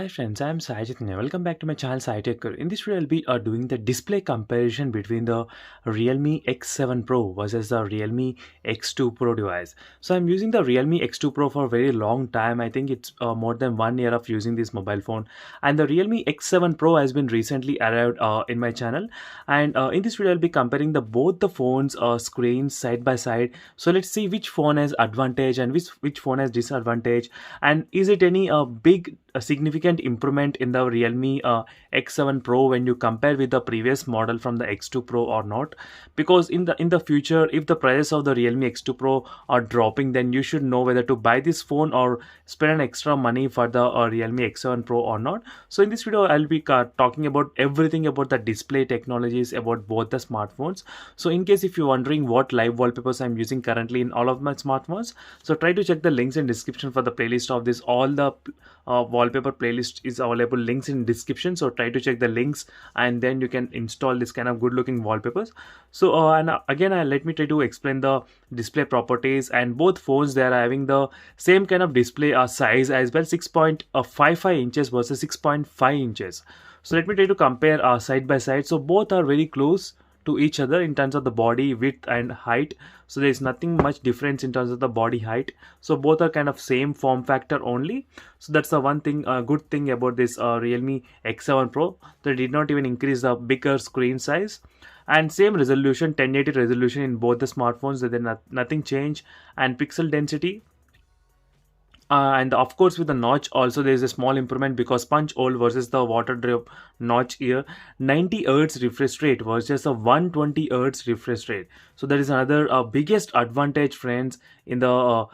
Hi friends, I am Sai Chaitanya. Welcome back to my channel Sai Techker. In this video, I'll be doing the display comparison between the Realme X7 Pro versus the Realme X2 Pro device. So I'm using the Realme X2 Pro for a very long time. I think it's more than 1 year of using this mobile phone. And the Realme X7 Pro has been recently arrived in my channel. And in this video, I'll be comparing the both the phones screens side by side. So let's see which phone has advantage and which phone has disadvantage. And is it any big a significant improvement in the Realme X7 Pro when you compare with the previous model from the X2 Pro or not? Because in the future, if the prices of the Realme X2 Pro are dropping, then you should know whether to buy this phone or spend an extra money for the Realme X7 Pro or not. So in this video, I'll be talking about everything about the display technologies about both the smartphones. So in case if you're wondering what live wallpapers I'm using currently in all of my smartphones, so try to check the links in description for the playlist of this. All the wallpaper playlist is available, links in description, so try to check the links and then you can install this kind of good looking wallpapers. So again, let me try to explain the display properties. And both phones, they are having the same kind of display size as well, 6.55 inches versus 6.5 inches. So let me try to compare side by side. So both are very close to each other in terms of the body width and height. So there is nothing much difference in terms of the body height. So both are kind of same form factor only. So that's the one thing, good thing about this Realme X7 Pro. They did not even increase the bigger screen size, and same resolution, 1080 resolution in both the smartphones. There nothing change. And pixel density, and of course with the notch also there is a small improvement, because punch hole versus the water drop notch here, 90 Hz refresh rate versus a 120 Hz refresh rate. So that is another biggest advantage, friends, in the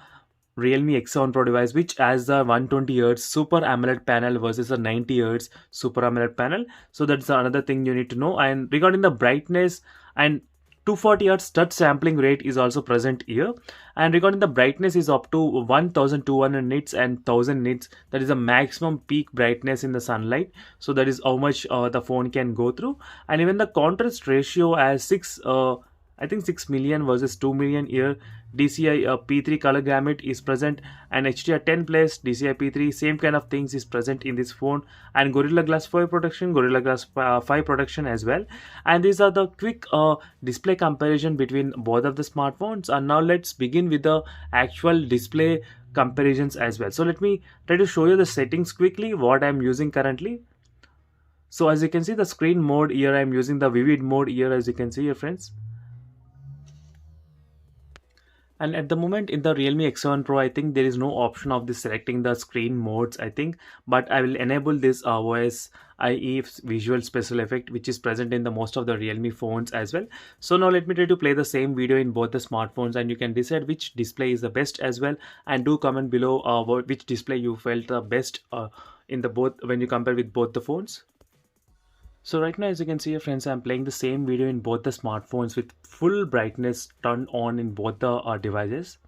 Realme X7 Pro device, which has the 120 Hz Super AMOLED panel versus a 90 Hz Super AMOLED panel. So that's another thing you need to know. And regarding the brightness, and 240 Hz touch sampling rate is also present here. And regarding the brightness is up to 1200 nits and 1000 nits. That is the maximum peak brightness in the sunlight. So that is how much the phone can go through. And even the contrast ratio as 6 million versus 2 million here. DCI P3 color gamut is present, and HDR10 plus DCI P3, same kind of things is present in this phone. And Gorilla Glass 5 protection, Gorilla Glass 5 protection as well. And these are the quick display comparison between both of the smartphones. And now let's begin with the actual display comparisons as well. So let me try to show you the settings quickly what I'm using currently. So as you can see, the screen mode here, I'm using the vivid mode here, as you can see here, friends. And at the moment in the Realme X7 Pro, I think there is no option of this selecting the screen modes, I think. But I will enable this voice IE visual special effect, which is present in the most of the Realme phones as well. So now let me try to play the same video in both the smartphones, and you can decide which display is the best as well. And do comment below which display you felt the best in the both when you compare with both the phones. So right now, as you can see, friends, I'm playing the same video in both the smartphones with full brightness turned on in both the devices.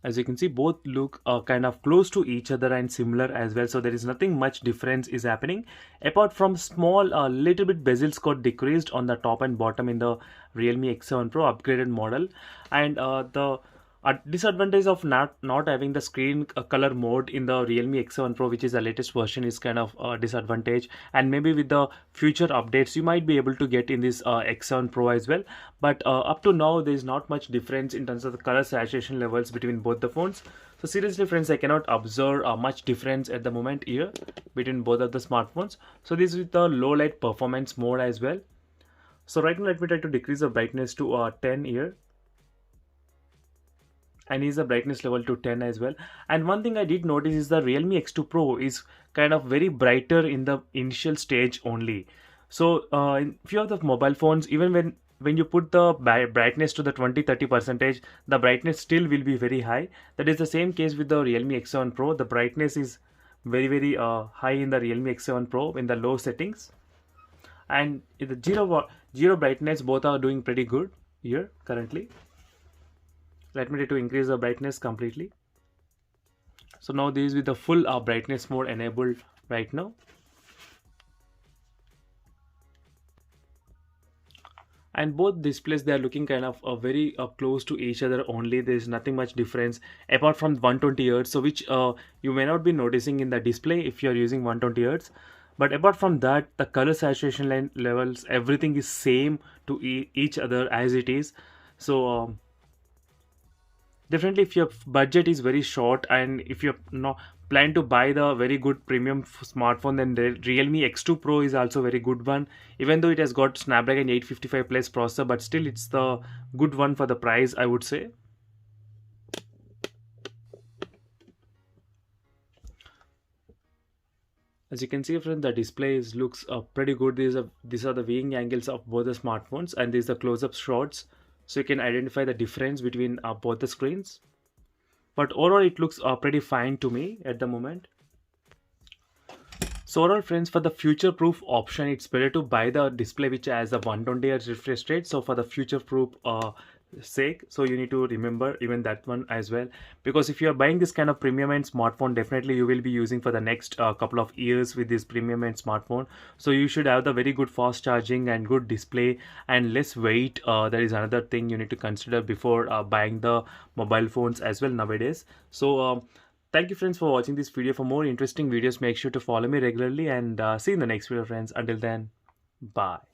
As you can see, both look kind of close to each other and similar as well. So there is nothing much difference is happening, apart from small little bit bezels got decreased on the top and bottom in the Realme X7 Pro upgraded model. And the a disadvantage of not having the screen color mode in the Realme X7 Pro, which is the latest version, is kind of a disadvantage. And maybe with the future updates, you might be able to get in this X7 Pro as well. But up to now, there is not much difference in terms of the color saturation levels between both the phones. So seriously, friends, I cannot observe much difference at the moment here between both of the smartphones. So this is with the low light performance mode as well. So right now, let me try to decrease the brightness to 10 here, and is the brightness level to 10 as well. And one thing I did notice is the Realme X2 Pro is kind of very brighter in the initial stage only. So in few of the mobile phones, even when you put the brightness to the 20-30 percentage, the brightness still will be very high. That is the same case with the Realme X7 Pro. The brightness is very high in the Realme X7 Pro in the low settings. And in the zero brightness, both are doing pretty good here currently. Let me try to increase the brightness completely. So now this is with the full brightness mode enabled right now. and both displays they are looking kind of very close to each other only. There is nothing much difference apart from 120 hertz, so which you may not be noticing in the display if you are using 120 hertz. But apart from that, the color saturation levels, everything is same to each other as it is. So definitely, if your budget is very short and if you not plan to buy the very good premium smartphone, then the Realme X2 Pro is also very good one. Even though it has got Snapdragon 855 plus processor, but still it's the good one for the price, I would say. As you can see, friends, the display looks pretty good. These are the viewing angles of both the smartphones, and these are close-up shots, so you can identify the difference between both the screens. But overall, it looks pretty fine to me at the moment. So overall, friends, for the future proof option, it's better to buy the display which has a 120 Hz refresh rate. So for the future proof sake, so you need to remember even that one as well, because if you are buying this kind of premium end smartphone, definitely you will be using for the next couple of years with this premium end smartphone. So you should have the very good fast charging and good display and less weight. That is another thing you need to consider before buying the mobile phones as well nowadays. So thank you, friends, for watching this video. For more interesting videos, make sure to follow me regularly, and see you in the next video, friends. Until then, bye.